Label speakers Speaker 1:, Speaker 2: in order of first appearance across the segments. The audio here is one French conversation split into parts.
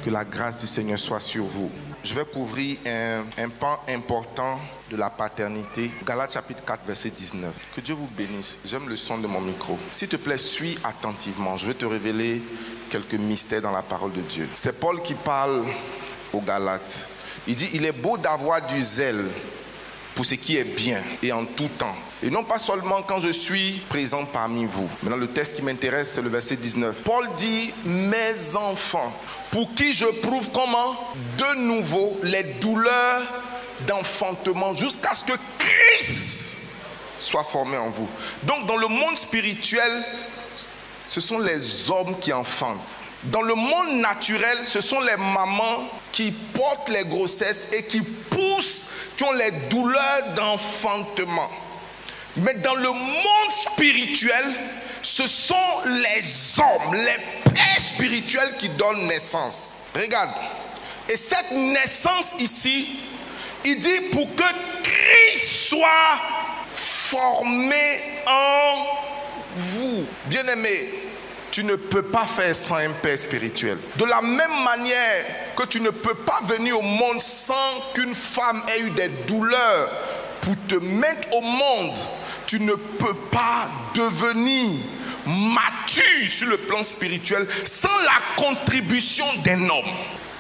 Speaker 1: Que la grâce du Seigneur soit sur vous. Je vais couvrir un pan important de la paternité. Galates chapitre 4, verset 19. Que Dieu vous bénisse. J'aime le son de mon micro. S'il te plaît, suis attentivement. Je vais te révéler quelques mystères dans la parole de Dieu. C'est Paul qui parle aux Galates. Il dit, il est beau d'avoir du zèle pour ce qui est bien et en tout temps. Et non pas seulement quand je suis présent parmi vous. Maintenant, le texte qui m'intéresse, c'est le verset 19. Paul dit, mes enfants, pour qui je prouve comment de nouveau les douleurs d'enfantement jusqu'à ce que Christ soit formé en vous. Donc, dans le monde spirituel, ce sont les hommes qui enfantent. Dans le monde naturel, ce sont les mamans qui portent les grossesses et qui poussent, qui ont les douleurs d'enfantement. Mais dans le monde spirituel, ce sont les hommes, les pères spirituels qui donnent naissance. Regarde. Et cette naissance ici, il dit pour que Christ soit formé en vous. Bien-aimé, tu ne peux pas faire sans un père spirituel. De la même manière que tu ne peux pas venir au monde sans qu'une femme ait eu des douleurs pour te mettre au monde, tu ne peux pas devenir mature sur le plan spirituel sans la contribution d'un homme.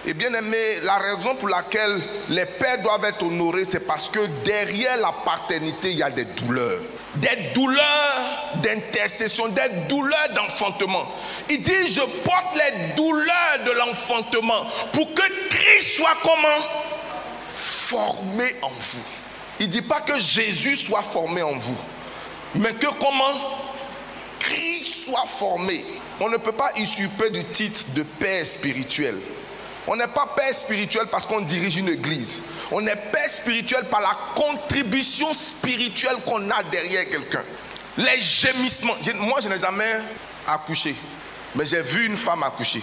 Speaker 1: Et bien aimé, la raison pour laquelle les pères doivent être honorés, c'est parce que derrière la paternité, il y a des douleurs. Des douleurs d'intercession, des douleurs d'enfantement. Il dit, je porte les douleurs de l'enfantement pour que Christ soit comment? Formé en vous. Il ne dit pas que Jésus soit formé en vous, mais que comment? Christ soit formé. On ne peut pas usurper du titre de père spirituel. On n'est pas père spirituel parce qu'on dirige une église. On est père spirituel par la contribution spirituelle qu'on a derrière quelqu'un. Les gémissements. Moi, je n'ai jamais accouché, mais j'ai vu une femme accoucher.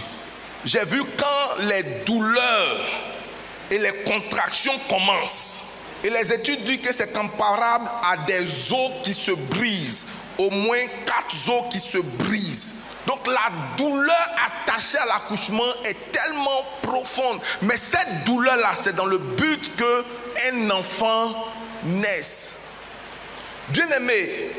Speaker 1: J'ai vu quand les douleurs et les contractions commencent. Et les études disent que c'est comparable à des os qui se brisent. Au moins 4 os qui se brisent. Donc la douleur attachée à l'accouchement est tellement profonde. Mais cette douleur-là, c'est dans le but qu'un enfant naisse. Bien-aimé,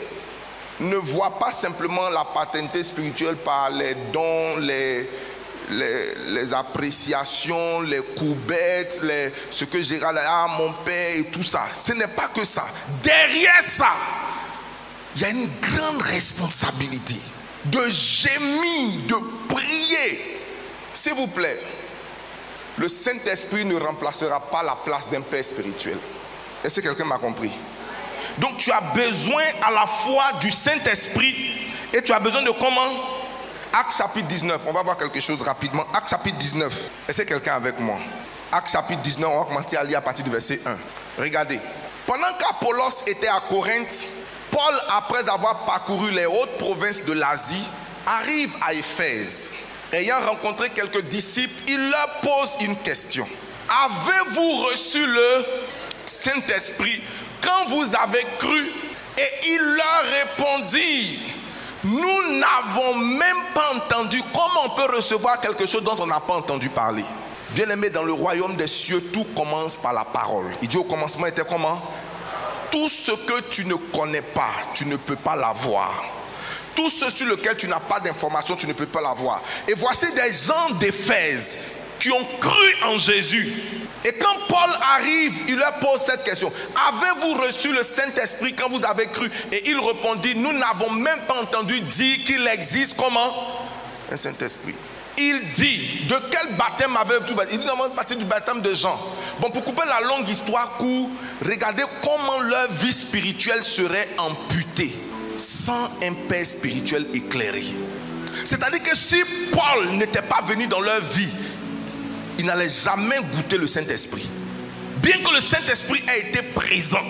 Speaker 1: ne vois pas simplement la paternité spirituelle par les dons, les appréciations, les courbettes, ce que Gérald a, mon père et tout ça. Ce n'est pas que ça. Derrière ça, il y a une grande responsabilité de gémir, de prier. S'il vous plaît, le Saint-Esprit ne remplacera pas la place d'un père spirituel. Est-ce que quelqu'un m'a compris? Donc tu as besoin à la fois du Saint-Esprit et tu as besoin de comment? Actes chapitre 19, on va voir quelque chose rapidement. Actes chapitre 19, est-ce que quelqu'un est avec moi? Actes chapitre 19, on va commencer à lire à partir du verset 1. Regardez, pendant qu'Apollos était à Corinthe, Paul, après avoir parcouru les hautes provinces de l'Asie, arrive à Éphèse. Ayant rencontré quelques disciples, il leur pose une question. Avez-vous reçu le Saint-Esprit quand vous avez cru? Et il leur répondit, nous n'avons même pas entendu. Comment on peut recevoir quelque chose dont on n'a pas entendu parler? Bien-aimé, dans le royaume des cieux, tout commence par la parole. Il dit au commencement était comment? Tout ce que tu ne connais pas, tu ne peux pas l'avoir. Tout ce sur lequel tu n'as pas d'information, tu ne peux pas l'avoir. Et voici des gens d'Éphèse qui ont cru en Jésus. Et quand Paul arrive, il leur pose cette question. Avez-vous reçu le Saint-Esprit quand vous avez cru? Et il répondit, nous n'avons même pas entendu dire qu'il existe comment? Un Saint-Esprit. Il dit, de quel baptême avez-vous baptisé? Il dit, nous avons baptisé du baptême de Jean. Bon, pour couper la longue histoire courte, regardez comment leur vie spirituelle serait amputée sans un père spirituel éclairé. C'est-à-dire que si Paul n'était pas venu dans leur vie, il n'allait jamais goûter le Saint-Esprit. Bien que le Saint-Esprit ait été présent,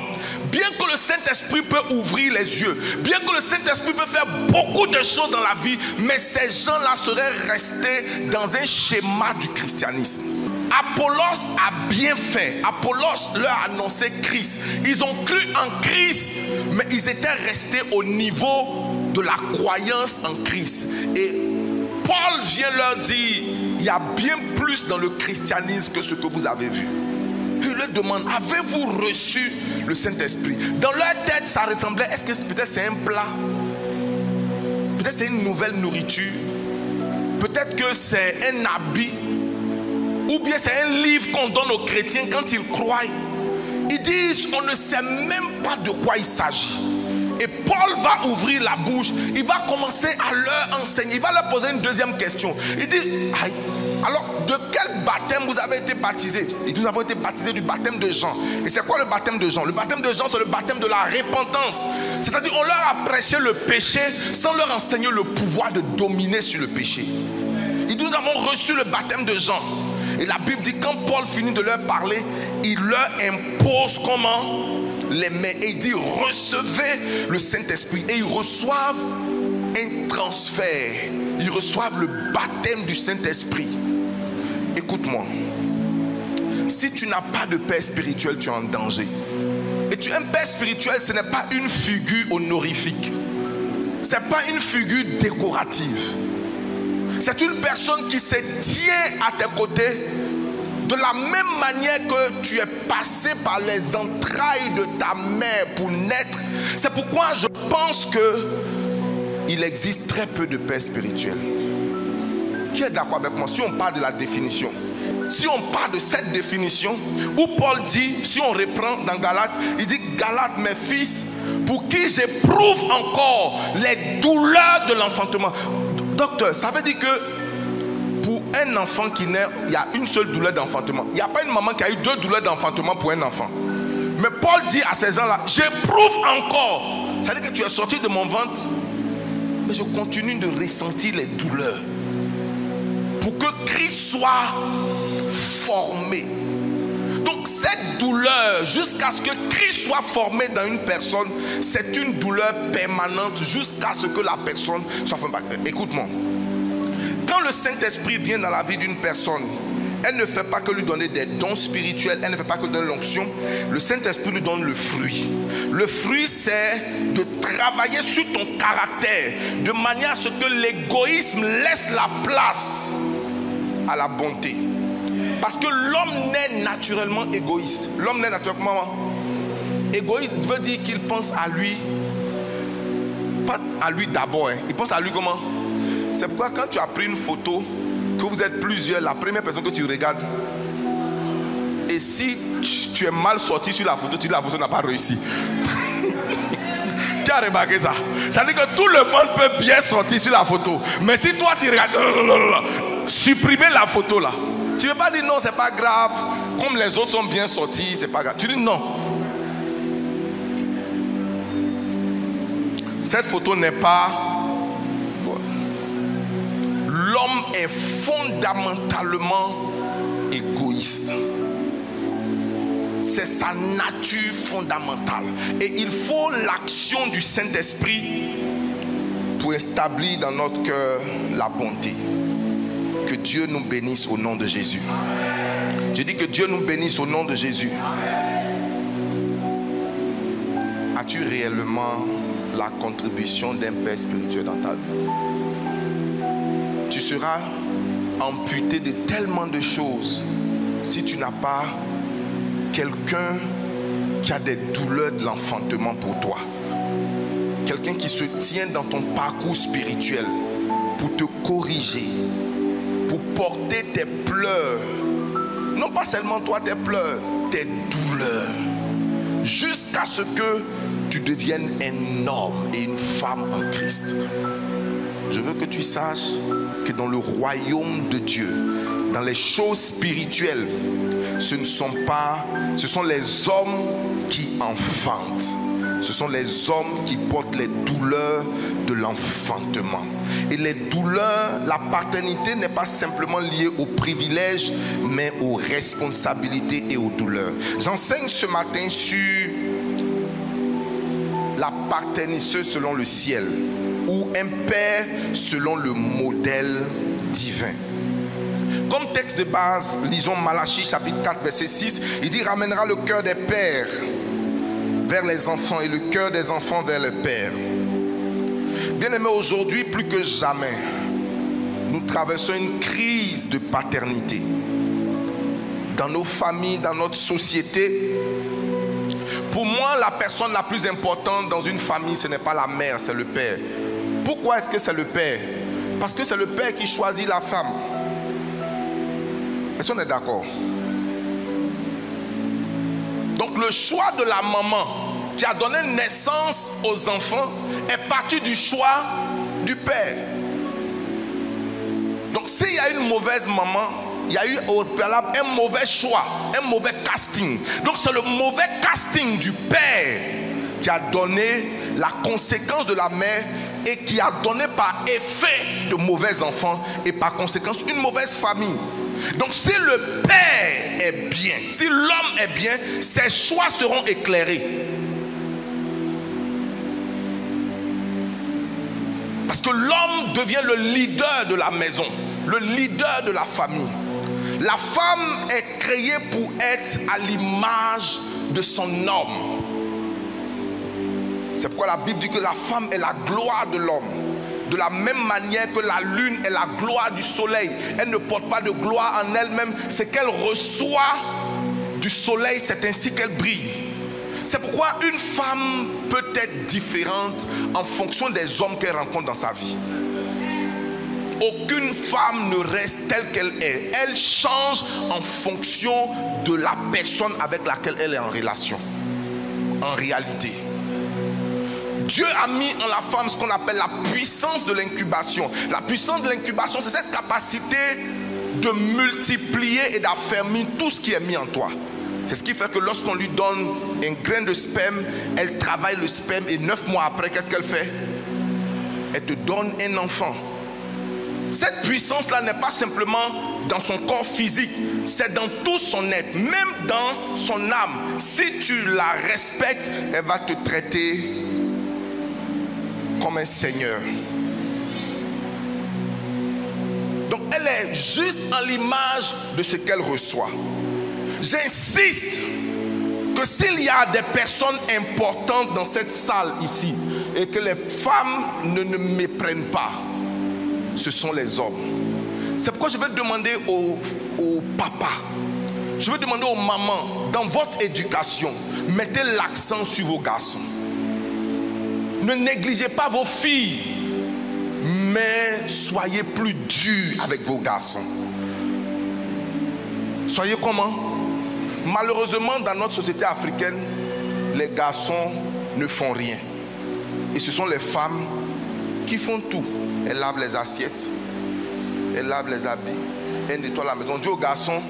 Speaker 1: bien que le Saint-Esprit peut ouvrir les yeux, bien que le Saint-Esprit peut faire beaucoup de choses dans la vie, mais ces gens-là seraient restés dans un schéma du christianisme. Apollos a bien fait. Apollos leur a annoncé Christ. Ils ont cru en Christ, mais ils étaient restés au niveau de la croyance en Christ. Et Paul vient leur dire, il y a bien plus dans le christianisme que ce que vous avez vu. Il leur demande, avez-vous reçu le Saint-Esprit? Dans leur tête, ça ressemblait, est-ce que peut-être c'est un plat? Peut-être c'est une nouvelle nourriture? Peut-être que c'est un habit? Ou bien c'est un livre qu'on donne aux chrétiens quand ils croient? Ils disent, on ne sait même pas de quoi il s'agit. Et Paul va ouvrir la bouche, il va commencer à leur enseigner, il va leur poser une deuxième question. Il dit, aïe, alors de quel baptême vous avez été baptisés? Et nous avons été baptisés du baptême de Jean. Et c'est quoi le baptême de Jean? Le baptême de Jean, c'est le baptême de la repentance. C'est-à-dire, on leur a prêché le péché sans leur enseigner le pouvoir de dominer sur le péché. Et nous avons reçu le baptême de Jean. Et la Bible dit, quand Paul finit de leur parler, il leur impose comment? Les mains. Et il dit, recevez le Saint-Esprit. Et ils reçoivent un transfert. Ils reçoivent le baptême du Saint-Esprit. Écoute-moi. Si tu n'as pas de père spirituel, tu es en danger. Et un père spirituel, ce n'est pas une figure honorifique. Ce n'est pas une figure décorative. C'est une personne qui se tient à tes côtés de la même manière que tu es passé par les entrailles de ta mère pour naître. C'est pourquoi je pense qu'il existe très peu de pères spirituels. Qui est d'accord avec moi? Si on parle de la définition, si on parle de cette définition, où Paul dit, si on reprend dans Galates, il dit, Galates, mes fils, pour qui j'éprouve encore les douleurs de l'enfantement. Docteur, ça veut dire que pour un enfant qui naît, il y a une seule douleur d'enfantement. Il n'y a pas une maman qui a eu 2 douleurs d'enfantement pour un enfant. Mais Paul dit à ces gens-là, j'éprouve encore. Ça veut dire que tu es sorti de mon ventre, mais je continue de ressentir les douleurs. Pour que Christ soit formé. Donc cette douleur, jusqu'à ce que Christ soit formé dans une personne, c'est une douleur permanente jusqu'à ce que la personne soit formée. Écoute-moi. Quand le Saint-Esprit vient dans la vie d'une personne, elle ne fait pas que lui donner des dons spirituels, elle ne fait pas que donner l'onction. Le Saint-Esprit lui donne le fruit. Le fruit, c'est de travailler sur ton caractère, de manière à ce que l'égoïsme laisse la place à la bonté. Parce que l'homme naît naturellement égoïste. L'homme naît naturellement égoïste veut dire qu'il pense à lui. Pas à lui d'abord, hein. Il pense à lui comment? C'est pourquoi quand tu as pris une photo, que vous êtes plusieurs, la première personne que tu regardes, et si tu es mal sorti sur la photo, tu dis la photo n'a pas réussi. Tu as remarqué ça? Ça veut dire que tout le monde peut bien sortir sur la photo. Mais si toi tu regardes, supprimer la photo là. Tu ne veux pas dire non, c'est pas grave, comme les autres sont bien sortis, c'est pas grave. Tu dis non. Cette photo n'est pas... L'homme est fondamentalement égoïste. C'est sa nature fondamentale. Et il faut l'action du Saint-Esprit pour établir dans notre cœur la bonté. Que Dieu nous bénisse au nom de Jésus. Je dis que Dieu nous bénisse au nom de Jésus. As-tu réellement la contribution d'un père spirituel dans ta vie? Tu seras amputé de tellement de choses si tu n'as pas quelqu'un qui a des douleurs de l'enfantement pour toi. Quelqu'un qui se tient dans ton parcours spirituel pour te corriger, pour porter tes pleurs. Non pas seulement toi tes pleurs, tes douleurs. Jusqu'à ce que tu deviennes un homme et une femme en Christ. Je veux que tu saches que dans le royaume de Dieu, dans les choses spirituelles, ce sont les hommes qui enfantent. Ce sont les hommes qui portent les douleurs de l'enfantement. Et les douleurs, la paternité n'est pas simplement liée aux privilèges, mais aux responsabilités et aux douleurs. J'enseigne ce matin sur la paternité selon le ciel, ou un père selon le modèle divin. Comme texte de base, lisons Malachie chapitre 4 verset 6. Il dit, ramènera le cœur des pères vers les enfants et le cœur des enfants vers le père. Bien-aimés, aujourd'hui plus que jamais, nous traversons une crise de paternité. Dans nos familles, dans notre société. Pour moi, la personne la plus importante dans une famille, ce n'est pas la mère, c'est le père. Pourquoi est-ce que c'est le père? Parce que c'est le père qui choisit la femme. Est-ce qu'on est d'accord? Donc le choix de la maman qui a donné naissance aux enfants est parti du choix du père. Donc s'il y a une mauvaise maman, il y a eu au préalable un mauvais choix, un mauvais casting. Donc c'est le mauvais casting du père qui a donné la conséquence de la mère et qui a donné par effet de mauvais enfants et par conséquence une mauvaise famille. Donc si le père est bien, si l'homme est bien, ses choix seront éclairés. Parce que l'homme devient le leader de la maison, le leader de la famille. La femme est créée pour être à l'image de son homme. C'est pourquoi la Bible dit que la femme est la gloire de l'homme. De la même manière que la lune est la gloire du soleil. Elle ne porte pas de gloire en elle-même. C'est qu'elle reçoit du soleil, c'est ainsi qu'elle brille. C'est pourquoi une femme peut être différente en fonction des hommes qu'elle rencontre dans sa vie. Aucune femme ne reste telle qu'elle est. Elle change en fonction de la personne avec laquelle elle est en relation. En réalité. Dieu a mis en la femme ce qu'on appelle la puissance de l'incubation. La puissance de l'incubation, c'est cette capacité de multiplier et d'affermir tout ce qui est mis en toi. C'est ce qui fait que lorsqu'on lui donne un grain de sperme, elle travaille le sperme et 9 mois après, qu'est-ce qu'elle fait? Elle te donne un enfant. Cette puissance-là n'est pas simplement dans son corps physique, c'est dans tout son être, même dans son âme. Si tu la respectes, elle va te traiter comme un seigneur. Donc elle est juste en l'image de ce qu'elle reçoit. J'insiste que s'il y a des personnes importantes dans cette salle ici et que les femmes ne méprennent pas, ce sont les hommes. C'est pourquoi je vais demander aux papas, je vais demander aux mamans, dans votre éducation, mettez l'accent sur vos garçons. Ne négligez pas vos filles, mais soyez plus durs avec vos garçons. Soyez comment? Malheureusement, dans notre société africaine, les garçons ne font rien. Et ce sont les femmes qui font tout. Elles lavent les assiettes, elles lavent les habits, elles nettoient la maison. On dit aux garçons,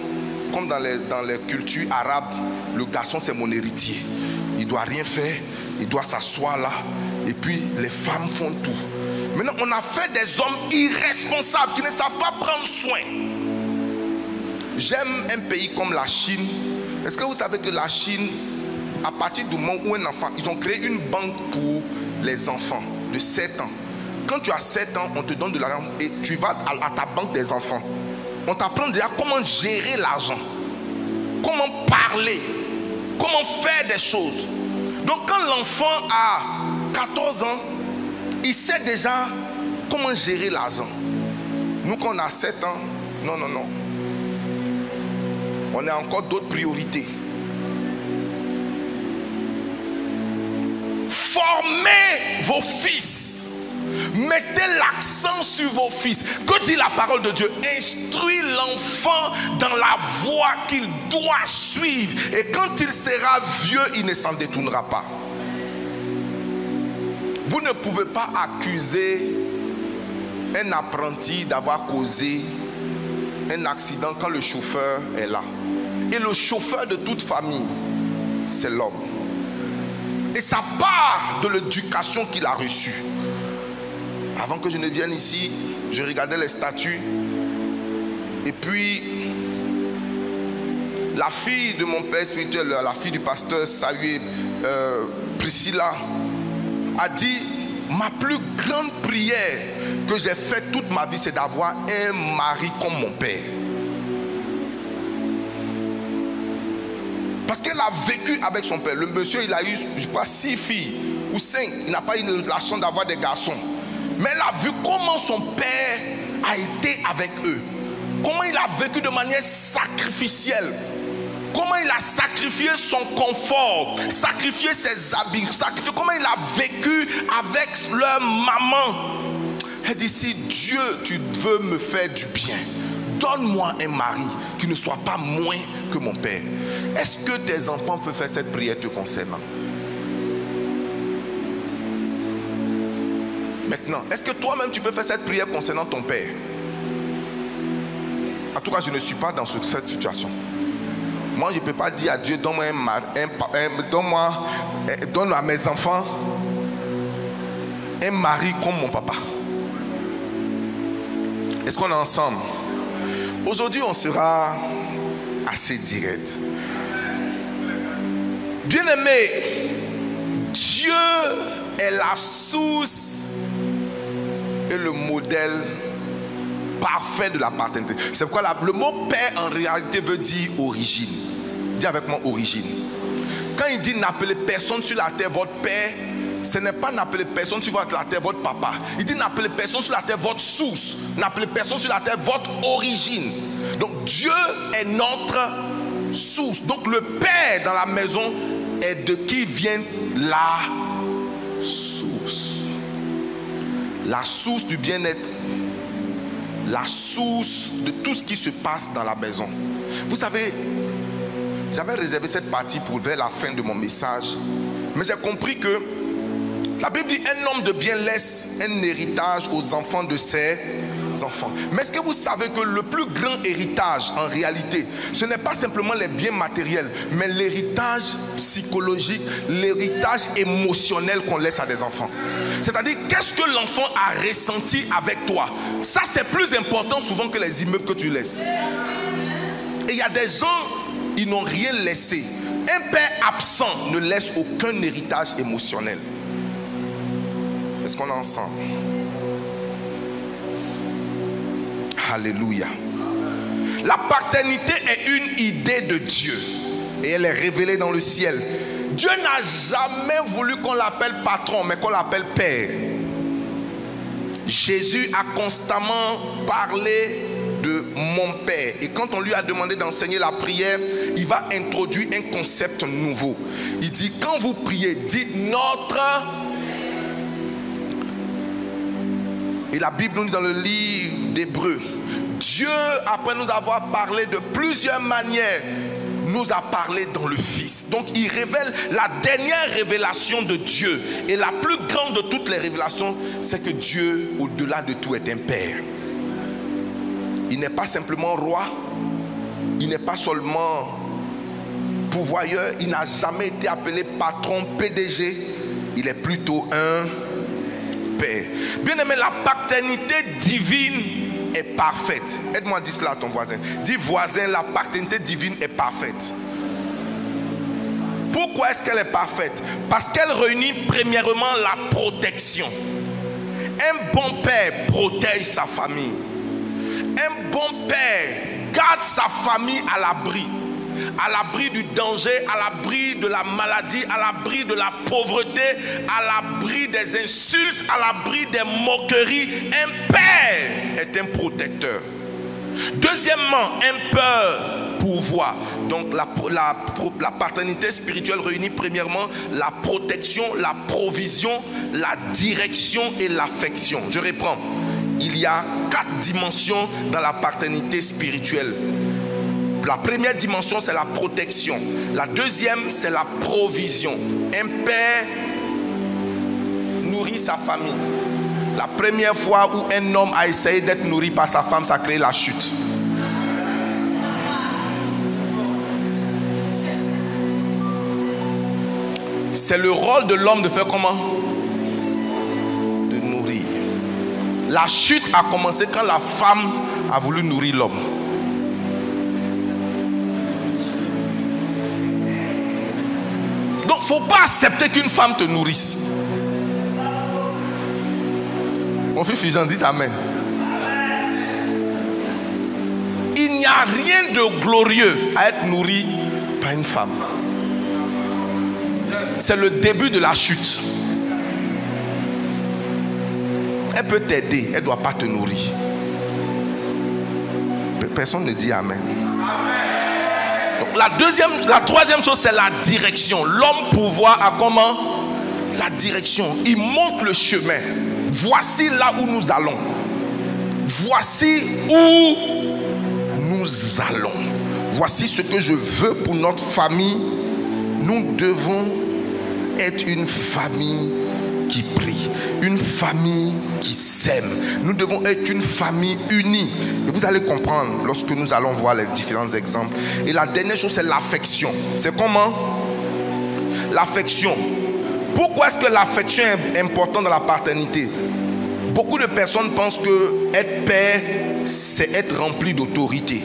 Speaker 1: comme dans les cultures arabes, le garçon c'est mon héritier. Il ne doit rien faire, il doit s'asseoir là. Et puis les femmes font tout. Maintenant, on a fait des hommes irresponsables qui ne savent pas prendre soin. J'aime un pays comme la Chine. Est-ce que vous savez que la Chine, à partir du moment où un enfant, ils ont créé une banque pour les enfants de 7 ans. Quand tu as 7 ans, on te donne de l'argent et tu vas à ta banque des enfants. On t'apprend déjà comment gérer l'argent, comment parler, comment faire des choses. Donc quand l'enfant a 14 ans, il sait déjà comment gérer l'argent. Nous quand on a 7 ans, non. On a encore d'autres priorités. Formez vos fils. Mettez l'accent sur vos fils. Que dit la parole de Dieu? Instruis l'enfant dans la voie qu'il doit suivre. Et quand il sera vieux, il ne s'en détournera pas. Vous ne pouvez pas accuser un apprenti d'avoir causé un accident quand le chauffeur est là. Et le chauffeur de toute famille, c'est l'homme. Et ça part de l'éducation qu'il a reçue. Avant que je ne vienne ici, je regardais les statuts. Et puis, la fille de mon père spirituel, la fille du pasteur Samuel, Priscilla, a dit: ma plus grande prière que j'ai faite toute ma vie, c'est d'avoir un mari comme mon père. Parce qu'elle a vécu avec son père. Le monsieur, il a eu, je crois, 6 filles ou 5. Il n'a pas eu la chance d'avoir des garçons. Mais elle a vu comment son père a été avec eux. Comment il a vécu de manière sacrificielle. Comment il a sacrifié son confort, sacrifié ses habits, sacrifié comment il a vécu avec leur maman. Elle dit, si Dieu, tu veux me faire du bien, donne-moi un mari qui ne soit pas moins que mon père. Est-ce que tes enfants peuvent faire cette prière te concernant? Maintenant, est-ce que toi-même tu peux faire cette prière concernant ton père? En tout cas, je ne suis pas dans cette situation. Moi, je ne peux pas dire à Dieu, donne-moi un mari, donne à mes enfants un mari comme mon papa. Est-ce qu'on est ensemble? Aujourd'hui, on sera assez direct. Bien-aimé, Dieu est la source et le modèle parfait de la paternité. C'est pourquoi le mot père en réalité veut dire origine. Dis avec moi origine. Quand il dit n'appelez personne sur la terre votre père, ce n'est pas n'appeler personne sur la terre votre papa. Il dit n'appelez personne sur la terre votre source. N'appelez personne sur la terre votre origine. Donc Dieu est notre source. Donc le père dans la maison est de qui vient la source. La source du bien-être. La source de tout ce qui se passe dans la maison. Vous savez, j'avais réservé cette partie pour vers la fin de mon message. Mais j'ai compris que la Bible dit un homme de bien laisse un héritage aux enfants de ses enfants. Mais est-ce que vous savez que le plus grand héritage en réalité, ce n'est pas simplement les biens matériels, mais l'héritage psychologique, l'héritage émotionnel qu'on laisse à des enfants. C'est-à-dire, qu'est-ce que l'enfant a ressenti avec toi? Ça, c'est plus important souvent que les immeubles que tu laisses. Et il y a des gens, ils n'ont rien laissé. Un père absent ne laisse aucun héritage émotionnel. Est-ce qu'on est ensemble? Alléluia. La paternité est une idée de Dieu et elle est révélée dans le ciel. Dieu n'a jamais voulu qu'on l'appelle patron, mais qu'on l'appelle père. Jésus a constamment parlé de mon père. Et quand on lui a demandé d'enseigner la prière, il va introduire un concept nouveau. Il dit, quand vous priez, dites notre. Et la Bible nous dit dans le livre d'Hébreux, Dieu, après nous avoir parlé de plusieurs manières, nous a parlé dans le Fils. Donc il révèle la dernière révélation de Dieu. Et la plus grande de toutes les révélations, c'est que Dieu, au-delà de tout, est un Père. Il n'est pas simplement roi, il n'est pas seulement pourvoyeur, il n'a jamais été appelé patron, PDG, il est plutôt un Père. Bien aimé, la paternité divine est parfaite. Aide-moi à dire cela à ton voisin. Dis voisin, la paternité divine est parfaite. Pourquoi est-ce qu'elle est parfaite? Parce qu'elle réunit premièrement la protection. Un bon père protège sa famille. Un bon père garde sa famille à l'abri du danger, à l'abri de la maladie, à l'abri de la pauvreté, à l'abri des insultes, à l'abri des moqueries. Un père est un protecteur. Deuxièmement, un père pourvoit. Donc la paternité spirituelle réunit premièrement la protection, la provision, la direction et l'affection. Je reprends. Il y a 4 dimensions dans la paternité spirituelle. La première dimension, c'est la protection. La deuxième, c'est la provision. Un père nourrit sa famille. La première fois où un homme a essayé d'être nourri par sa femme, ça a créé la chute. C'est le rôle de l'homme de faire comment? De nourrir. La chute a commencé quand la femme a voulu nourrir l'homme. Donc, il ne faut pas accepter qu'une femme te nourrisse. Mon fils Fusion, dis amen. Il n'y a rien de glorieux à être nourri par une femme. C'est le début de la chute. Elle peut t'aider, elle ne doit pas te nourrir. Personne ne dit Amen.
Speaker 2: Donc la troisième chose, c'est la direction. L'homme pourvoit à comment? La direction. Il montre le chemin. Voici là où nous allons. Voici où nous allons. Voici ce que je veux pour notre famille. Nous devons être une famille qui prie, une famille qui s'aime. Nous devons être une famille unie. Et vous allez comprendre lorsque nous allons voir les différents exemples. Et la dernière chose, c'est l'affection. C'est comment? L'affection. Pourquoi est-ce que l'affection est importante dans la paternité? Beaucoup de personnes pensent que être père, c'est être rempli d'autorité.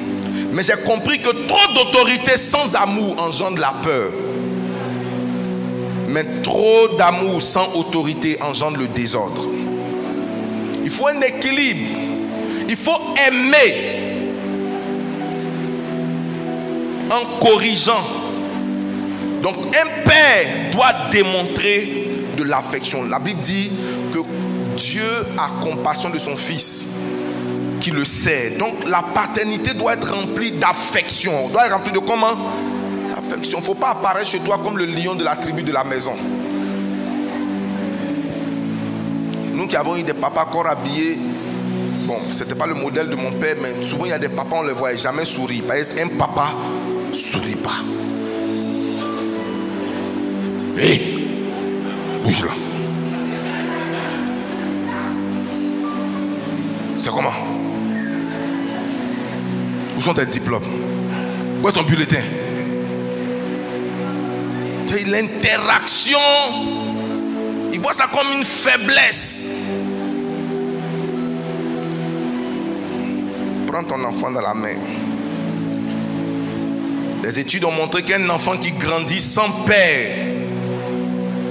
Speaker 2: Mais j'ai compris que trop d'autorité sans amour engendre la peur. Mais trop d'amour sans autorité engendre le désordre. Il faut un équilibre. Il faut aimer en corrigeant. Donc un père doit démontrer de l'affection. La Bible dit que Dieu a compassion de son fils qui le sait. Donc la paternité doit être remplie d'affection. Doit être remplie de comment? Affection. Il ne faut pas apparaître chez toi comme le lion de la tribu de la maison. Nous qui avons eu des papas corps habillés, bon, c'était pas le modèle de mon père, mais souvent il y a des papas, on ne les voit jamais sourire. Parce qu'un papa ne sourit pas. Hé, bouge là. C'est comment? Où sont tes diplômes? Où est ton bulletin? L'interaction, il voit ça comme une faiblesse. Prends ton enfant dans la main. Les études ont montré qu'un enfant qui grandit sans père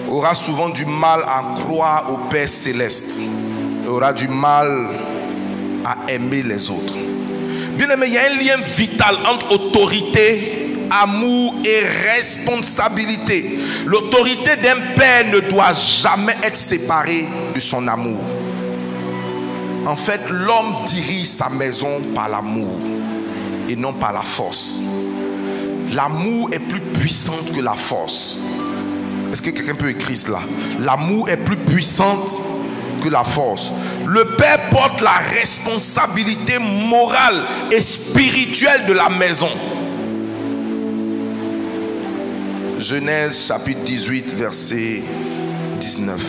Speaker 2: aura souvent du mal à croire au Père céleste. Il aura du mal à aimer les autres. Bien aimé, il y a un lien vital entre autorité, amour et responsabilité. L'autorité d'un père ne doit jamais être séparée de son amour. En fait, l'homme dirige sa maison par l'amour et non par la force. L'amour est plus puissant que la force. Est-ce que quelqu'un peut écrire cela? L'amour est plus puissant que la force. Le père porte la responsabilité morale et spirituelle de la maison. Genèse chapitre 18 verset 19.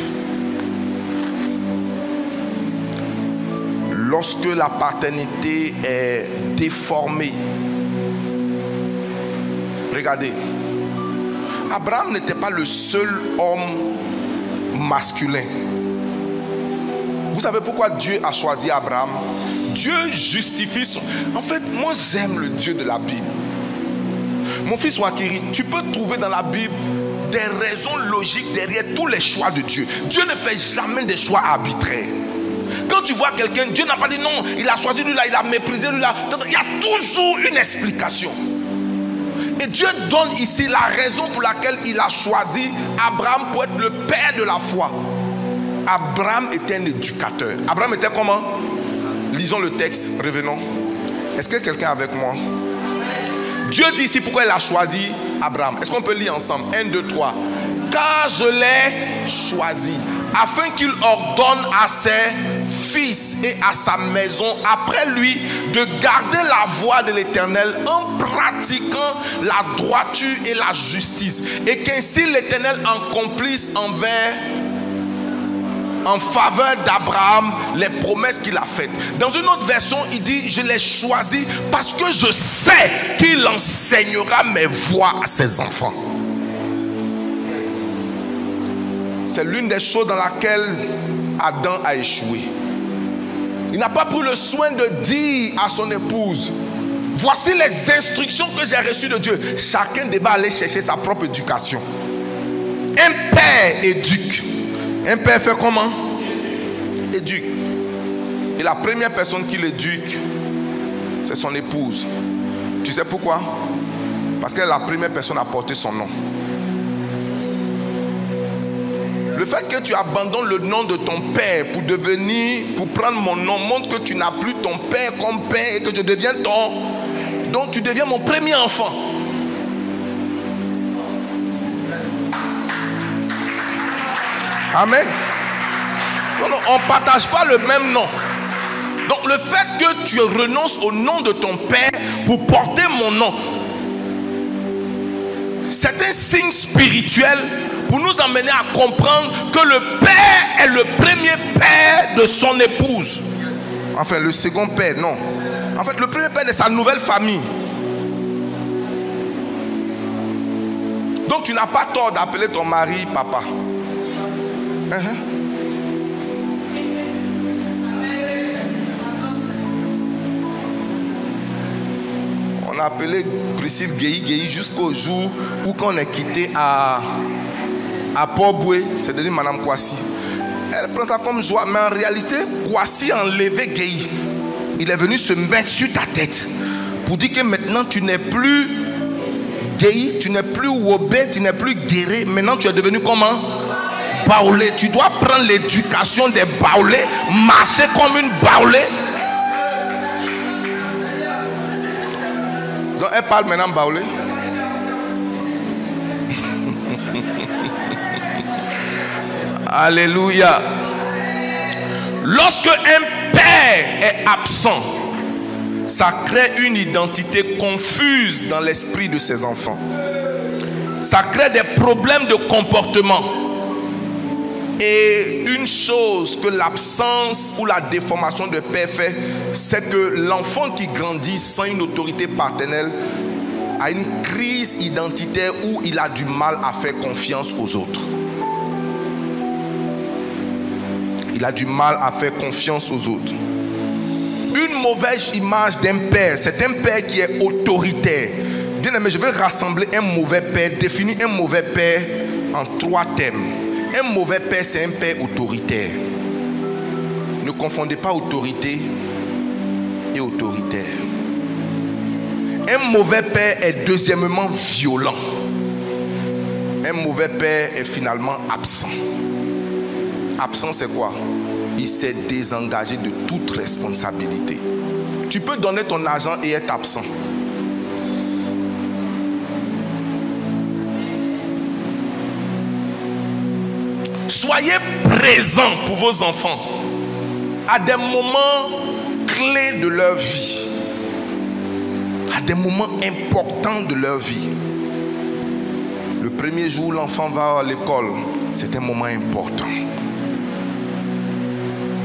Speaker 2: Lorsque la paternité est déformée, regardez, Abraham n'était pas le seul homme masculin. Vous savez pourquoi Dieu a choisi Abraham? Dieu justifie son... En fait, moi j'aime le Dieu de la Bible. Mon fils Wakiri, tu peux trouver dans la Bible des raisons logiques derrière tous les choix de Dieu. Dieu ne fait jamais des choix arbitraires. Quand tu vois quelqu'un, Dieu n'a pas dit non, il a choisi lui là, il a méprisé lui là. Il y a toujours une explication. Et Dieu donne ici la raison pour laquelle il a choisi Abraham pour être le père de la foi. Abraham était un éducateur. Abraham était comment? Lisons le texte, revenons. Est-ce que quelqu'un est avec moi? Dieu dit ici pourquoi il a choisi Abraham. Est-ce qu'on peut lire ensemble? 1, 2, 3. Car je l'ai choisi, afin qu'il ordonne à ses fils et à sa maison après lui de garder la voie de l'Éternel en pratiquant la droiture et la justice, et qu'ainsi l'Éternel accomplisse en faveur d'Abraham les promesses qu'il a faites. Dans une autre version, il dit: je l'ai choisi parce que je sais qu'il enseignera mes voies à ses enfants. C'est l'une des choses dans laquelle Adam a échoué. Il n'a pas pris le soin de dire à son épouse: voici les instructions que j'ai reçues de Dieu. Chacun devait aller chercher sa propre éducation. Un père éduque. Un père fait comment? Éduque. Et la première personne qui l'éduque, c'est son épouse. Tu sais pourquoi? Parce qu'elle est la première personne à porter son nom. Le
Speaker 1: fait que tu abandonnes le nom de ton père pour prendre mon nom, montre que tu n'as plus ton père comme père et que je deviens donc tu deviens mon premier enfant. Amen. Non, on ne partage pas le même nom. Donc le fait que tu renonces au nom de ton père pour porter mon nom, c'est un signe spirituel pour nous amener à comprendre que le père est le premier père de son épouse. Enfin, le second père, non. En fait, le premier père de sa nouvelle famille. Donc tu n'as pas tort d'appeler ton mari papa. On a appelé Priscille Guéhi jusqu'au jour où quand on est quitté à Port-Boué, c'est-à-dire Madame Kwasi. Elle prend ça comme joie, mais en réalité, Kwasi a enlevé Guéhi. Il est venu se mettre sur ta tête pour dire que maintenant tu n'es plus Guéhi, tu n'es plus Wobé, tu n'es plus Guéré. Maintenant tu es devenu comment? Baoulé. Tu dois prendre l'éducation des baoulés, marcher comme une baoulée. Donc elle parle maintenant baoulé. Alléluia. Lorsque un père est absent, ça crée une identité confuse dans l'esprit de ses enfants. Ça crée des problèmes de comportement. Et une chose que l'absence ou la déformation de père fait, c'est que l'enfant qui grandit sans une autorité paternelle a une crise identitaire où il a du mal à faire confiance aux autres. Il a du mal à faire confiance aux autres. Une mauvaise image d'un père, c'est un père qui est autoritaire. Bien aimé, je vais rassembler un mauvais père, définir un mauvais père en 3 thèmes. Un mauvais père, c'est un père autoritaire. Ne confondez pas autorité et autoritaire. Un mauvais père est deuxièmement violent. Un mauvais père est finalement absent. Absent, c'est quoi? Il s'est désengagé de toute responsabilité. Tu peux donner ton argent et être absent. Soyez présents pour vos enfants à des moments clés de leur vie, à des moments importants de leur vie. Le premier jour où l'enfant va à l'école, c'est un moment important.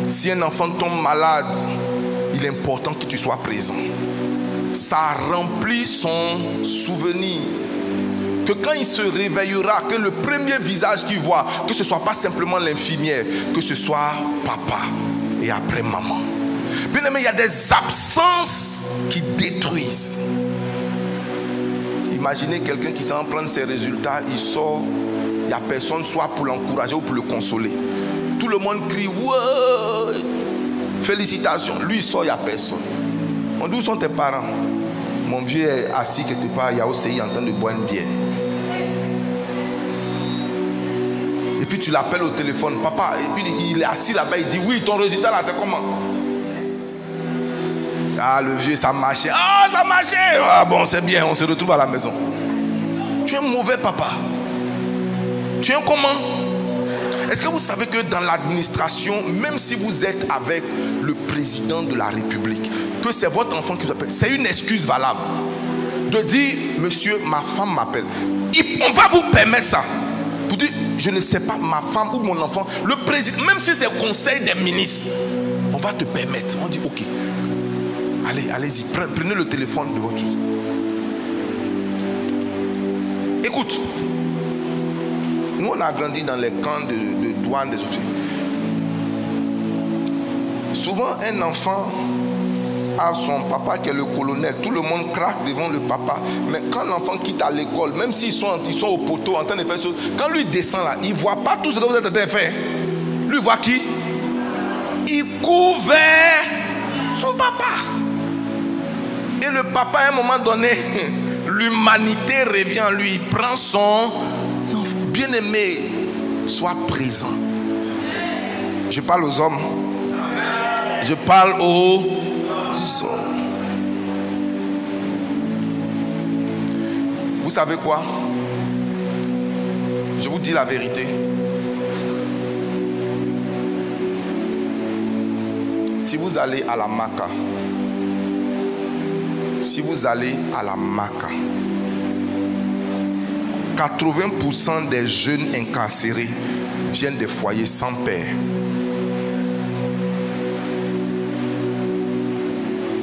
Speaker 1: Si un enfant tombe malade, il est important que tu sois présent. Ça remplit son souvenir. Que quand il se réveillera, que le premier visage qu'il voit, que ce ne soit pas simplement l'infirmière, que ce soit papa et après maman. Bien aimé, il y a des absences qui détruisent. Imaginez quelqu'un qui s'en prend ses résultats, il sort, il n'y a personne soit pour l'encourager ou pour le consoler. Tout le monde crie, ouais, félicitations. Lui il sort, il n'y a personne. On dit, où sont tes parents? Mon vieux est assis quelque part, il y a aussi en train de boire une bière. Et puis tu l'appelles au téléphone, papa, et puis il est assis là-bas, il dit, oui, ton résultat là, c'est comment? Ah, le vieux, ça marchait. Ah, ça marchait. Ah, bon, c'est bien, on se retrouve à la maison. Tu es un mauvais papa. Tu es un comment? Est-ce que vous savez que dans l'administration, même si vous êtes avec le président de la République, que c'est votre enfant qui vous appelle, c'est une excuse valable de dire, monsieur, ma femme m'appelle. On va vous permettre ça. Pour dire, je ne sais pas, ma femme ou mon enfant, le président, même si c'est le conseil des ministres, on va te permettre. On dit, ok, allez-y, prenez le téléphone de votre... Écoute, nous on a grandi dans les camps de douane des officiers. Souvent un enfant a son papa qui est le colonel, tout le monde craque devant le papa. Mais quand l'enfant quitte à l'école, même s'ils sont au poteau en train de faire des choses, quand lui descend là, il ne voit pas tout ce que vous êtes en train de faire. Lui voit qui? Il court vers son papa. Et le papa à un moment donné, l'humanité revient en lui, il prend son bien-aimé.
Speaker 2: Sois présent. Je parle aux hommes. Je parle aux hommes. Vous savez quoi? Je vous dis la vérité. Si vous allez à la Maka, si vous allez à la Maka, 80% des jeunes incarcérés viennent des foyers sans père.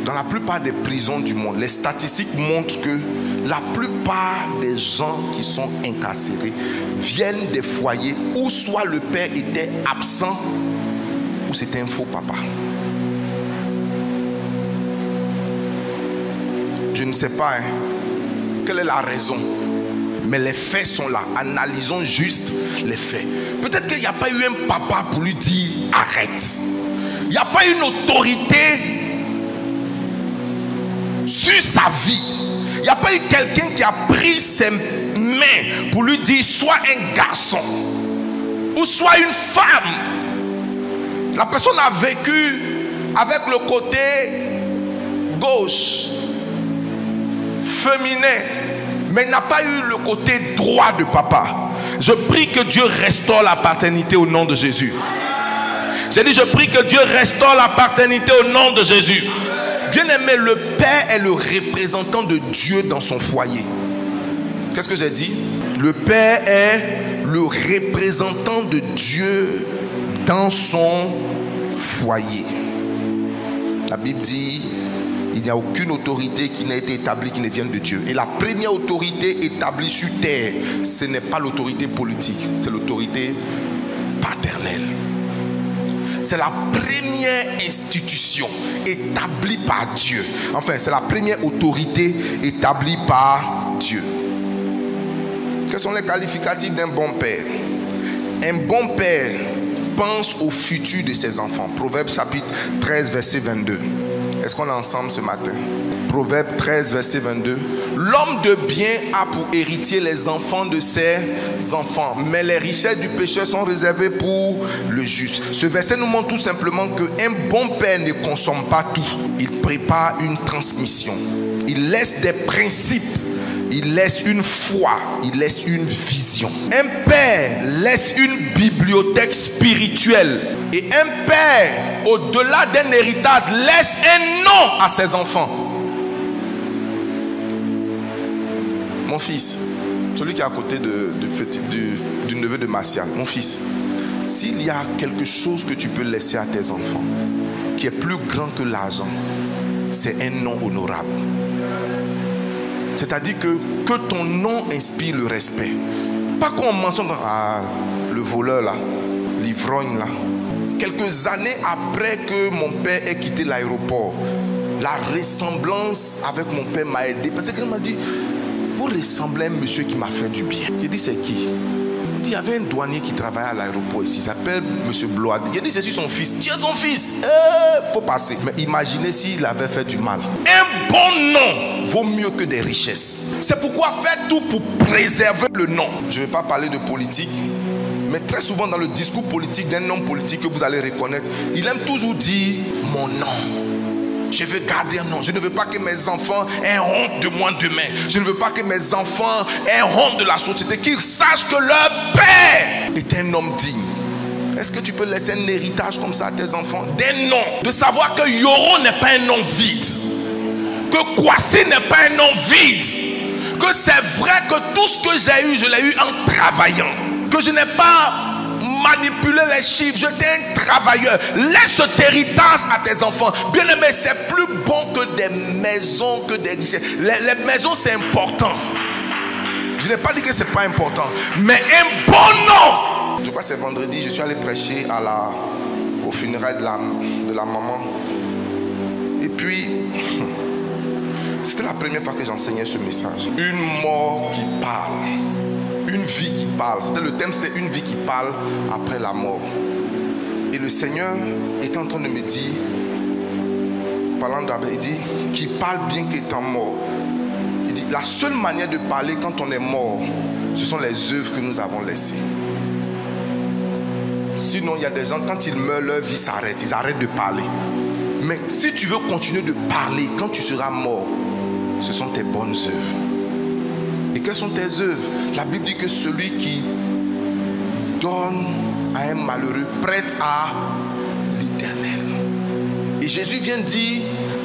Speaker 2: Dans la plupart des prisons du monde, les statistiques montrent que la plupart des gens qui sont incarcérés viennent des foyers où soit le père était absent ou c'était un faux papa. Je ne sais pas quelle est la raison, mais les faits sont là. Analysons juste les faits. Peut-être qu'il n'y a pas eu un papa pour lui dire arrête. Il n'y a pas eu une autorité sur sa vie. Il n'y a pas eu quelqu'un qui a pris ses mains pour lui dire sois un garçon ou sois une femme. La personne a vécu avec le côté gauche, féminin, mais n'a pas eu le côté droit de papa. Je prie que Dieu restaure la paternité au nom de Jésus. J'ai dit, je prie que Dieu restaure la paternité au nom de Jésus. Bien-aimé, le père est le représentant de Dieu dans son foyer. Qu'est-ce que j'ai dit? Le père est le représentant de Dieu dans son foyer. La Bible dit, il n'y a aucune autorité qui n'a été établie qui ne vienne de Dieu. Et la première autorité établie sur terre, ce n'est pas l'autorité politique, c'est l'autorité paternelle. C'est la première institution établie par Dieu. Enfin, c'est la première autorité établie par Dieu. Quels sont les qualificatifs d'un bon père? Un bon père pense au futur de ses enfants. Proverbe chapitre 13, verset 22. Est-ce qu'on est ensemble ce matin? Proverbe 13, verset 22. L'homme de bien a pour héritier les enfants de ses enfants, mais les richesses du pécheur sont réservées pour le juste. Ce verset nous montre tout simplement qu'un bon père ne consomme pas tout. Il prépare une transmission. Il laisse des principes. Il laisse une foi. Il laisse une vision. Un père laisse une bibliothèque spirituelle. Et un père, au-delà d'un héritage, laisse un nom à ses enfants. Mon fils, celui qui est à côté du neveu de Martial, mon fils, s'il y a quelque chose que tu peux laisser à tes enfants qui est plus grand que l'argent, c'est un nom honorable. C'est-à-dire que ton nom inspire le respect. Pas qu'on mentionne le voleur là, l'ivrogne là. Quelques années après que mon père ait quitté l'aéroport, la ressemblance avec mon père m'a aidé. Parce qu'il m'a dit, vous ressemblez à un monsieur qui m'a fait du bien. J'ai dit, c'est qui? Il y avait un douanier qui travaillait à l'aéroport ici, il s'appelle monsieur Bload. Il a dit, c'est son fils. Tu es son fils. Faut passer. Mais imaginez s'il avait fait du mal. Un bon nom vaut mieux que des richesses. C'est pourquoi faites tout pour préserver le nom. Je ne vais pas parler de politique, mais très souvent dans le discours politique d'un homme politique que vous allez reconnaître, il aime toujours dire mon nom. Je veux garder un nom. Je ne veux pas que mes enfants aient honte de moi demain. Je ne veux pas que mes enfants aient honte de la société. Qu'ils sachent que leur père est un homme digne. Est-ce que tu peux laisser un héritage comme ça à tes enfants? Des noms. De savoir que Yoro n'est pas un nom vide. Que Kwasi n'est pas un nom vide. Que c'est vrai que tout ce que j'ai eu, je l'ai eu en travaillant. Que je n'ai pas manipulé les chiffres. J'étais un travailleur. Laisse cet héritage à tes enfants. Bien aimé, c'est plus bon que des maisons, que des richesses. Les maisons, c'est important. Je n'ai pas dit que ce n'est pas important. Mais un bon nom. Je crois que c'est vendredi, je suis allé prêcher au funérailles de la maman. Et puis, c'était la première fois que j'enseignais ce message. Une mort qui parle. Une vie qui parle. Le thème, c'était une vie qui parle après la mort. Et le Seigneur était en train de me dire, parlant d'Abraham, il dit, qui parle bien qu'étant mort. Il dit, la seule manière de parler quand on est mort, ce sont les œuvres que nous avons laissées.
Speaker 1: Sinon, il y a des gens, quand ils meurent, leur vie s'arrête. Ils arrêtent de parler. Mais si tu veux continuer de parler, quand tu seras mort, ce sont tes bonnes œuvres. Et quelles sont tes œuvres? La Bible dit que celui qui donne à un malheureux prête à l'Éternel. Et Jésus vient dire,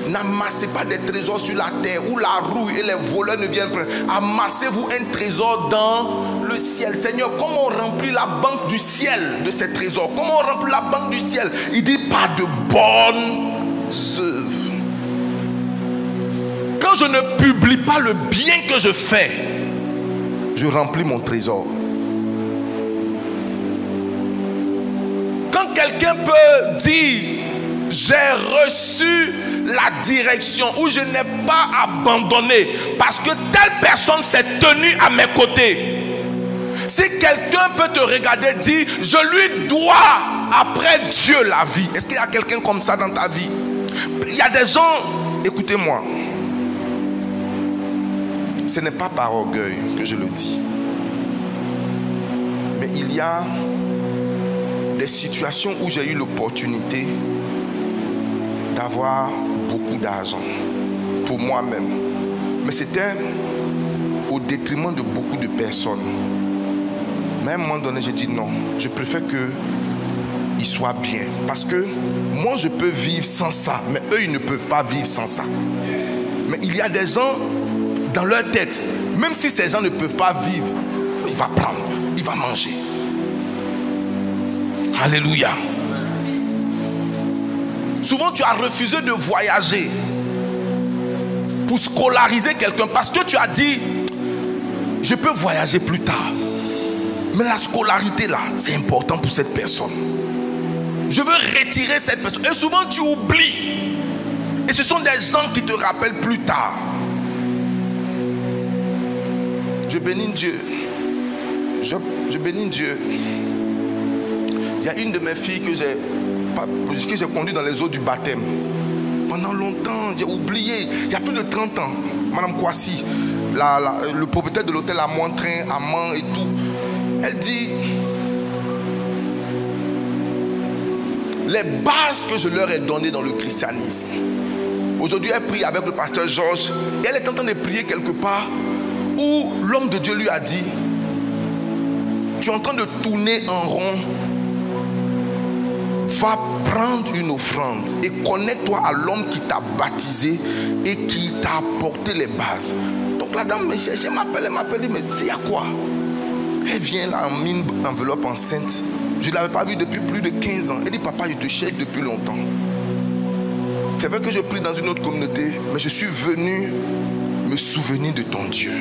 Speaker 1: n'amassez pas des trésors sur la terre où la rouille et les voleurs ne viennent prendre. Amassez-vous un trésor dans le ciel. Seigneur, comment on remplit la banque du ciel de ces trésors? Comment on remplit la banque du ciel? Il dit pas de bonnes œuvres. Quand je ne publie pas le bien que je fais, je remplis mon trésor. Quand quelqu'un peut dire, j'ai reçu la direction ou je n'ai pas abandonné parce que telle personne s'est tenue à mes côtés. Si quelqu'un peut te regarder et dire, je lui dois après Dieu la vie. Est-ce qu'il y a quelqu'un comme ça dans ta vie? Il y a des gens, écoutez-moi, ce n'est pas par orgueil que je le dis, mais il y a des situations où j'ai eu l'opportunité d'avoir beaucoup d'argent pour moi-même, mais c'était au détriment de beaucoup de personnes. Mais à un moment donné, j'ai dit non, je préfère qu'ils soient bien, parce que moi je peux vivre sans ça, mais eux ils ne peuvent pas vivre sans ça. Mais il y a des gens dans leur tête, même si ces gens ne peuvent pas vivre, il va prendre, il va manger. Alléluia. Souvent tu as refusé de voyager pour scolariser quelqu'un parce que tu as dit, je peux voyager plus tard, mais la scolarité là, c'est important pour cette personne. Je veux retirer cette personne. Et souvent tu oublies. Et ce sont des gens qui te rappellent plus tard. Je bénis Dieu. Je bénis Dieu. Il y a une de mes filles que j'ai conduite dans les eaux du baptême. Pendant longtemps, j'ai oublié. Il y a plus de 30 ans. Madame Kwasi, le propriétaire de l'hôtel à Montrin, à Mans et tout. Elle dit, les bases que je leur ai données dans le christianisme. Aujourd'hui, elle prie avec le pasteur Georges. Et elle est en train de prier quelque part où l'homme de Dieu lui a dit, tu es en train de tourner en rond. Va prendre une offrande et connecte-toi à l'homme qui t'a baptisé et qui t'a apporté les bases. Donc la dame me cherche, elle m'appelle, dit, mais c'est à quoi? Elle vient là, en mine enveloppe enceinte. Je ne l'avais pas vue depuis plus de 15 ans. Elle dit, papa, je te cherche depuis longtemps. C'est vrai que je prie dans une autre communauté, mais je suis venu me souvenir de ton Dieu.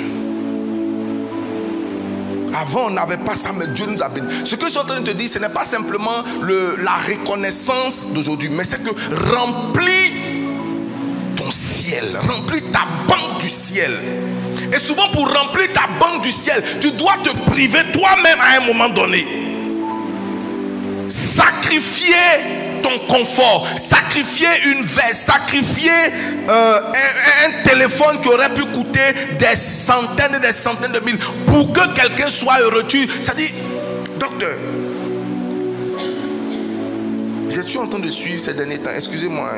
Speaker 1: Avant, on n'avait pas ça, mais Dieu nous a bénis. Ce que je suis en train de te dire, ce n'est pas simplement la reconnaissance d'aujourd'hui, mais c'est que remplis ton ciel, remplis ta banque du ciel. Et souvent, pour remplir ta banque du ciel, tu dois te priver toi-même à un moment donné. Sacrifier ton confort, sacrifier une veste, sacrifier un téléphone qui aurait pu coûter des centaines et des centaines de mille pour que quelqu'un soit heureux. Ça dit, docteur, je suis en train de suivre ces derniers temps, excusez-moi,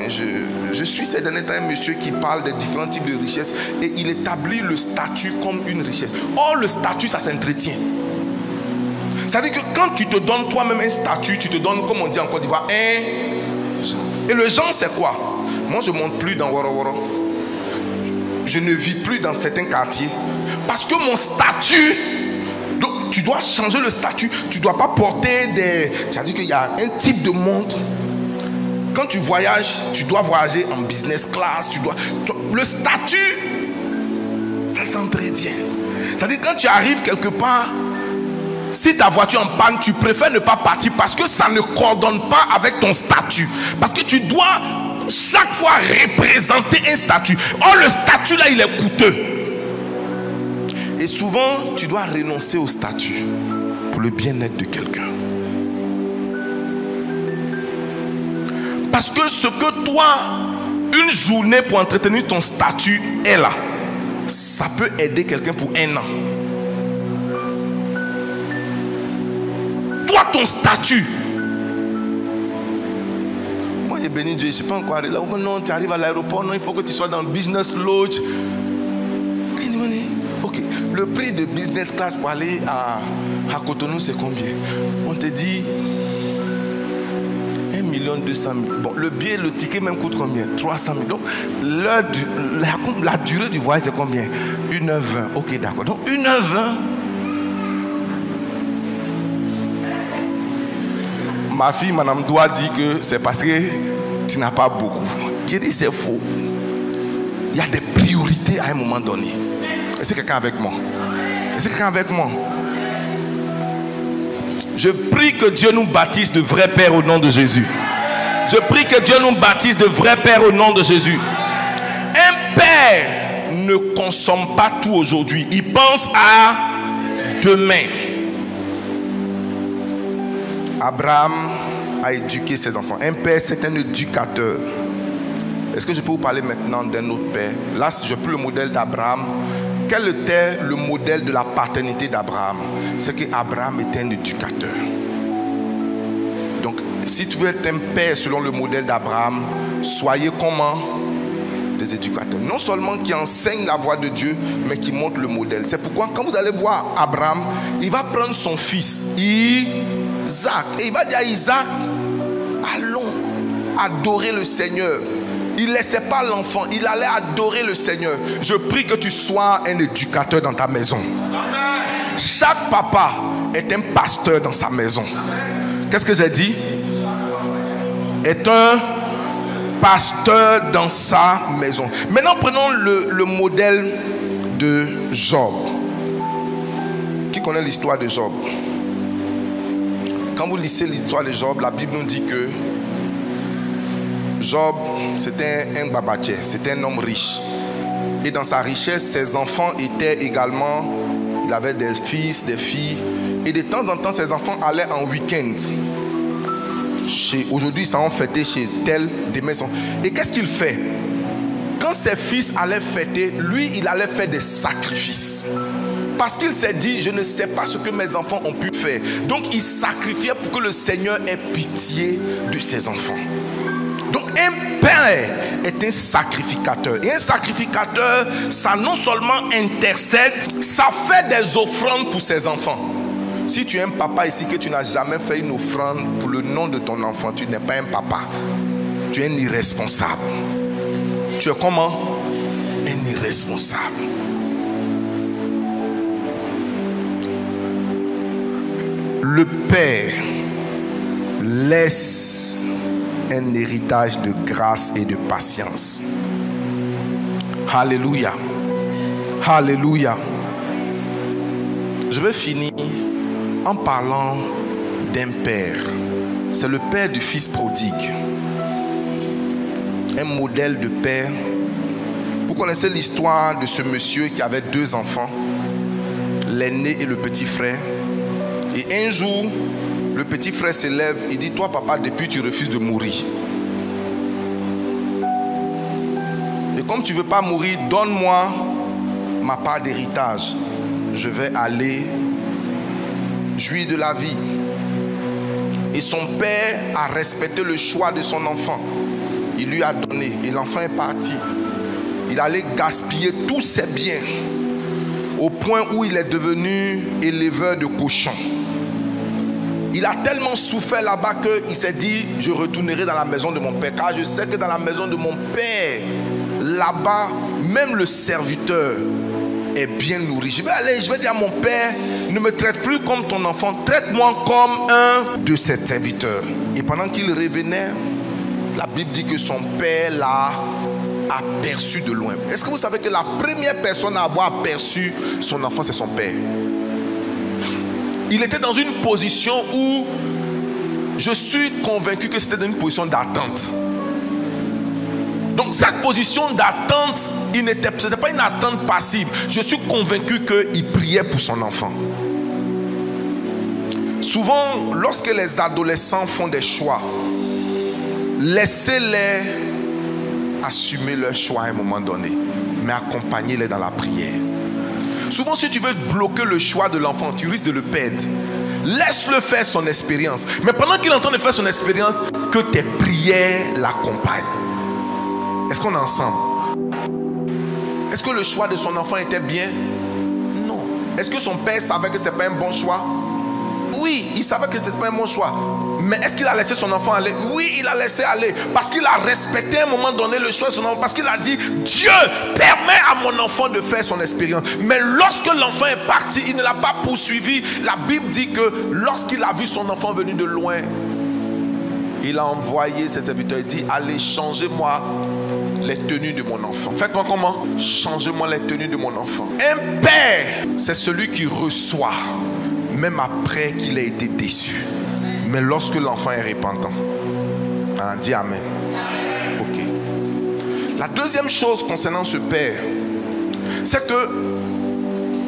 Speaker 1: je suis ces derniers temps un monsieur qui parle des différents types de richesses et il établit le statut comme une richesse. Or, le statut, ça s'entretient. Ça veut dire que quand tu te donnes toi-même un statut, tu te donnes, comme on dit en Côte d'Ivoire, un genre. Et le genre, c'est quoi? Moi, je ne monte plus dans Woro Woro. Je ne vis plus dans certains quartiers. Parce que mon statut, donc tu dois changer le statut. Tu ne dois pas porter des... C'est-à-dire qu'il y a un type de montre. Quand tu voyages, tu dois voyager en business class. Le statut, ça s'entretient. C'est-à-dire quand tu arrives quelque part, si ta voiture en panne, tu préfères ne pas partir parce que ça ne coordonne pas avec ton statut. Parce que tu dois chaque fois représenter un statut. Or, le statut là, il est coûteux. Et souvent, tu dois renoncer au statut pour le bien-être de quelqu'un. Parce que ce que toi, une journée pour entretenir ton statut est là, ça peut aider quelqu'un pour 1 an. Toi, ton statut, j'ai béni Dieu, je ne suis pas encore arrivé là. Non, tu arrives à l'aéroport, non, il faut que tu sois dans le business lodge. Ok, le prix de business class pour aller à Cotonou, c'est combien? On te dit 1 200 000. Bon, le billet, le ticket même coûte combien? 300 000. Donc, la durée du voyage, c'est combien? 1h20. Ok, d'accord. Donc, 1h20. Ma fille, Madame Doua, dit que c'est parce que tu n'as pas beaucoup. J'ai dit, c'est faux. Il y a des priorités à un moment donné. Est-ce que quelqu'un avec moi? Est-ce que quelqu'un avec moi? Je prie que Dieu nous baptise de vrais pères au nom de Jésus. Je prie que Dieu nous baptise de vrais pères au nom de Jésus. Un père ne consomme pas tout aujourd'hui. Il pense à demain. Abraham a éduqué ses enfants. Un père, c'est un éducateur. Est-ce que je peux vous parler maintenant d'un autre père? Là, je prends le modèle d'Abraham. Quel était le modèle de la paternité d'Abraham? C'est qu'Abraham était un éducateur. Donc, si tu veux être un père selon le modèle d'Abraham, soyez comment? Des éducateurs. Non seulement qui enseignent la voie de Dieu, mais qui montrent le modèle. C'est pourquoi quand vous allez voir Abraham, il va prendre son fils, Isaac, et il va dire à Isaac, allons adorer le Seigneur. Il ne laissait pas l'enfant, il allait adorer le Seigneur. Je prie que tu sois un éducateur dans ta maison. Chaque papa est un pasteur dans sa maison. Qu'est-ce que j'ai dit? Est un pasteur dans sa maison. Maintenant prenons le modèle de Job. Qui connaît l'histoire de Job? Quand vous lisez l'histoire de Job, la Bible nous dit que Job, c'était un babatier, c'était un homme riche. Et dans sa richesse, ses enfants étaient également, il avait des fils, des filles. Et de temps en temps, ses enfants allaient en week-end. Aujourd'hui, ils s'en ont fêté chez tel des maisons. Et qu'est-ce qu'il fait? Quand ses fils allaient fêter, lui, il allait faire des sacrifices. Parce qu'il s'est dit, je ne sais pas ce que mes enfants ont pu faire. Donc, il sacrifiait pour que le Seigneur ait pitié de ses enfants. Donc un père est un sacrificateur. Et un sacrificateur, ça non seulement intercède, ça fait des offrandes pour ses enfants. Si tu es un papa ici que tu n'as jamais fait une offrande pour le nom de ton enfant, tu n'es pas un papa. Tu es un irresponsable. Tu es comment? Un irresponsable. Le père laisse un héritage de grâce et de patience. Alléluia. Alléluia. Je vais finir en parlant d'un père. C'est le père du fils prodigue. Un modèle de père. Vous connaissez l'histoire de ce monsieur qui avait 2 enfants, l'aîné et le petit frère. Et un jour, le petit frère se lève, il dit, toi papa, depuis tu refuses de mourir. Et comme tu ne veux pas mourir, donne-moi ma part d'héritage. Je vais aller jouir de la vie. Et son père a respecté le choix de son enfant. Il lui a donné et l'enfant est parti. Il allait gaspiller tous ses biens au point où il est devenu éleveur de cochons. Il a tellement souffert là-bas qu'il s'est dit, je retournerai dans la maison de mon père. Car je sais que dans la maison de mon père, là-bas, même le serviteur est bien nourri. Je vais dire à mon père, ne me traite plus comme ton enfant, traite-moi comme un de ses serviteurs. Et pendant qu'il revenait, la Bible dit que son père l'a aperçu de loin. Est-ce que vous savez que la première personne à avoir aperçu son enfant, c'est son père? Il était dans une position où je suis convaincu que c'était dans une position d'attente. Donc cette position d'attente, ce n'était pas une attente passive. Je suis convaincu qu'il priait pour son enfant. Souvent, lorsque les adolescents font des choix, laissez-les assumer leur choix à un moment donné, mais accompagnez-les dans la prière. Souvent, si tu veux bloquer le choix de l'enfant, tu risques de le perdre.
Speaker 2: Laisse-le faire son expérience. Mais pendant qu'il est en train de faire son expérience, que tes prières l'accompagnent. Est-ce qu'on est ensemble? Est-ce que le choix de son enfant était bien? Non. Est-ce que son père savait que ce n'était pas un bon choix? Oui, il savait que ce n'était pas un bon choix. Mais est-ce qu'il a laissé son enfant aller? Oui, il a laissé aller. Parce qu'il a respecté à un moment donné le choix de son enfant. Parce qu'il a dit, Dieu permet à mon enfant de faire son expérience. Mais lorsque l'enfant est parti, il ne l'a pas poursuivi. La Bible dit que lorsqu'il a vu son enfant venir de loin, il a envoyé ses serviteurs et dit, allez, changez-moi les tenues de mon enfant. Faites-moi comment? Changez-moi les tenues de mon enfant. Un père, c'est celui qui reçoit, même après qu'il ait été déçu. Mais lorsque l'enfant est repentant, dis amen. Ok. La deuxième chose concernant ce père, c'est que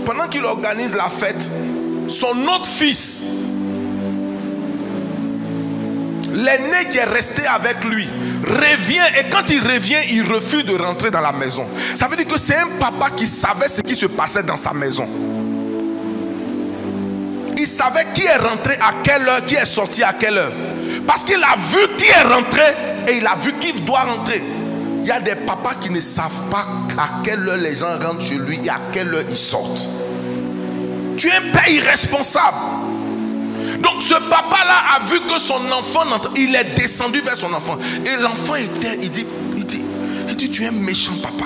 Speaker 2: pendant qu'il organise la fête, son autre fils, l'aîné qui est resté avec lui, revient, et quand il revient, il refuse de rentrer dans la maison. Ça veut dire que c'est un papa qui savait ce qui se passait dans sa maison. Il savait qui est rentré à quelle heure, qui est sorti à quelle heure. Parce qu'il a vu qui est rentré et il a vu qui doit rentrer. Il y a des papas qui ne savent pas à quelle heure les gens rentrent chez lui et à quelle heure ils sortent. Tu es un père irresponsable. Donc ce papa-là a vu que son enfant, il est descendu vers son enfant. Et l'enfant était, il dit, tu es un méchant papa.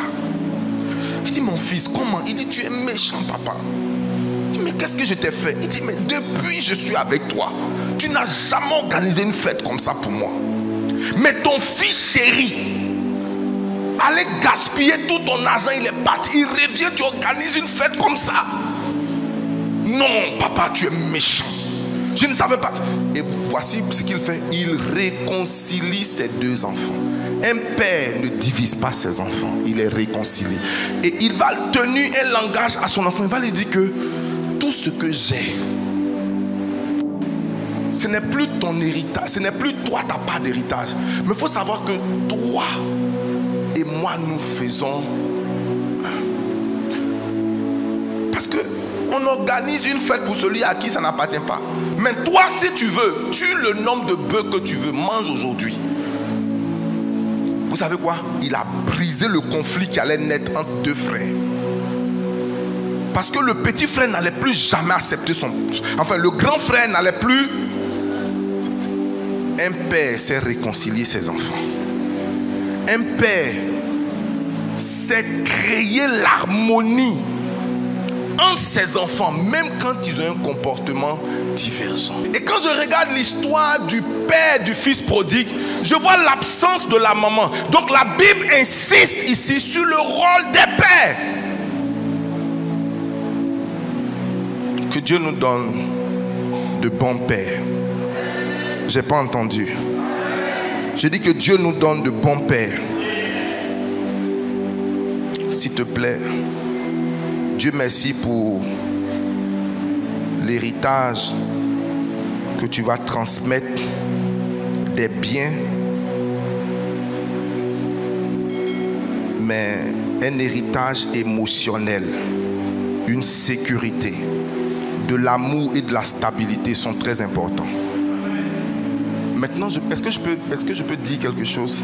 Speaker 2: Il dit, mon fils, comment? Il dit, tu es un méchant papa. Mais qu'est-ce que je t'ai fait? Il dit, mais depuis je suis avec toi, tu n'as jamais organisé une fête comme ça pour moi. Mais ton fils chéri allait gaspiller tout ton argent, il est parti, il revient, tu organises une fête comme ça. Non, papa, tu es méchant. Je ne savais pas. Et voici ce qu'il fait. Il réconcilie ses deux enfants. Un père ne divise pas ses enfants. Il les réconcilie. Et il va tenir un langage à son enfant. Il va lui dire que tout ce que j'ai, ce n'est plus ton héritage. Ce n'est plus toi ta part d'héritage. Mais il faut savoir que toi et moi nous faisons. Parce que on organise une fête pour celui à qui ça n'appartient pas. Mais toi, si tu veux, tue le nombre de bœufs que tu veux, mange aujourd'hui. Vous savez quoi? Il a brisé le conflit qui allait naître entre deux frères. Parce que le petit frère n'allait plus jamais accepter son... Enfin, le grand frère n'allait plus... Un père sait réconcilier ses enfants. Un père sait créer l'harmonie entre ses enfants, même quand ils ont un comportement divergent. Et quand je regarde l'histoire du père du fils prodigue, je vois l'absence de la maman. Donc la Bible insiste ici sur le rôle des pères. Que Dieu nous donne de bons pères. J'ai pas entendu. Je dis que Dieu nous donne de bons pères. S'il te plaît, Dieu merci pour l'héritage que tu vas transmettre, des biens, mais un héritage émotionnel, une sécurité, de l'amour et de la stabilité sont très importants. Maintenant, est-ce que je peux dire quelque chose?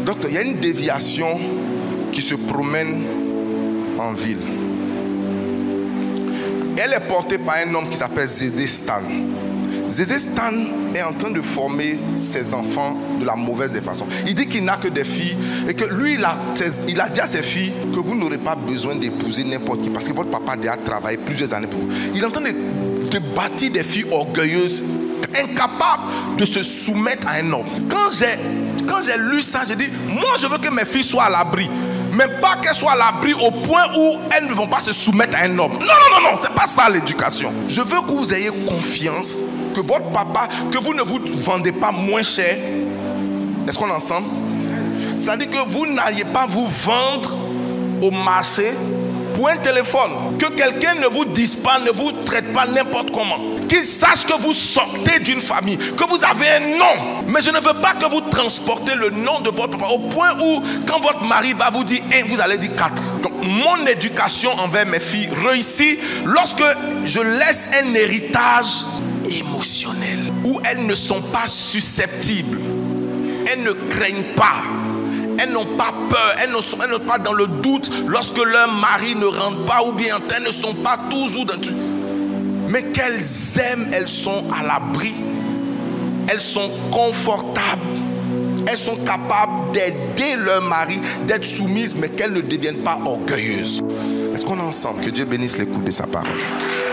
Speaker 2: Docteur, il y a une déviation qui se promène en ville. Elle est portée par un homme qui s'appelle Zézé Stan. Zézé Stan est en train de former ses enfants de la mauvaise des façons. Il dit qu'il n'a que des filles et que lui, il a dit à ses filles que vous n'aurez pas besoin d'épouser n'importe qui parce que votre papa a déjà travaillé plusieurs années pour vous. Il est en train de bâtir des filles orgueilleuses, incapables de se soumettre à un homme. Quand j'ai lu ça, j'ai dit, moi je veux que mes filles soient à l'abri. Mais pas qu'elles soient à l'abri au point où elles ne vont pas se soumettre à un homme. Non, c'est pas ça l'éducation. Je veux que vous ayez confiance que votre papa, que vous ne vous vendez pas moins cher. Est-ce qu'on est ensemble? C'est-à-dire que vous n'alliez pas vous vendre au marché
Speaker 1: pour un téléphone, que quelqu'un ne vous dise pas, ne vous traite pas n'importe comment. Qu'il sache que vous sortez d'une famille, que vous avez un nom. Mais je ne veux pas que vous transportez le nom de votre papa au point où, quand votre mari va vous dire 1, vous allez dire 4. Donc, mon éducation envers mes filles réussit lorsque je laisse un héritage émotionnel, où elles ne sont pas susceptibles, elles ne craignent pas, elles n'ont pas peur, elles ne sont pas dans le doute lorsque leur mari ne rentre pas, ou bien elles ne sont pas toujours dans... Mais qu'elles aiment, elles sont à l'abri, elles sont confortables, elles sont capables d'aider leur mari, d'être soumises, mais qu'elles ne deviennent pas orgueilleuses. Est-ce qu'on est ensemble? Que Dieu bénisse l'écoute de sa parole.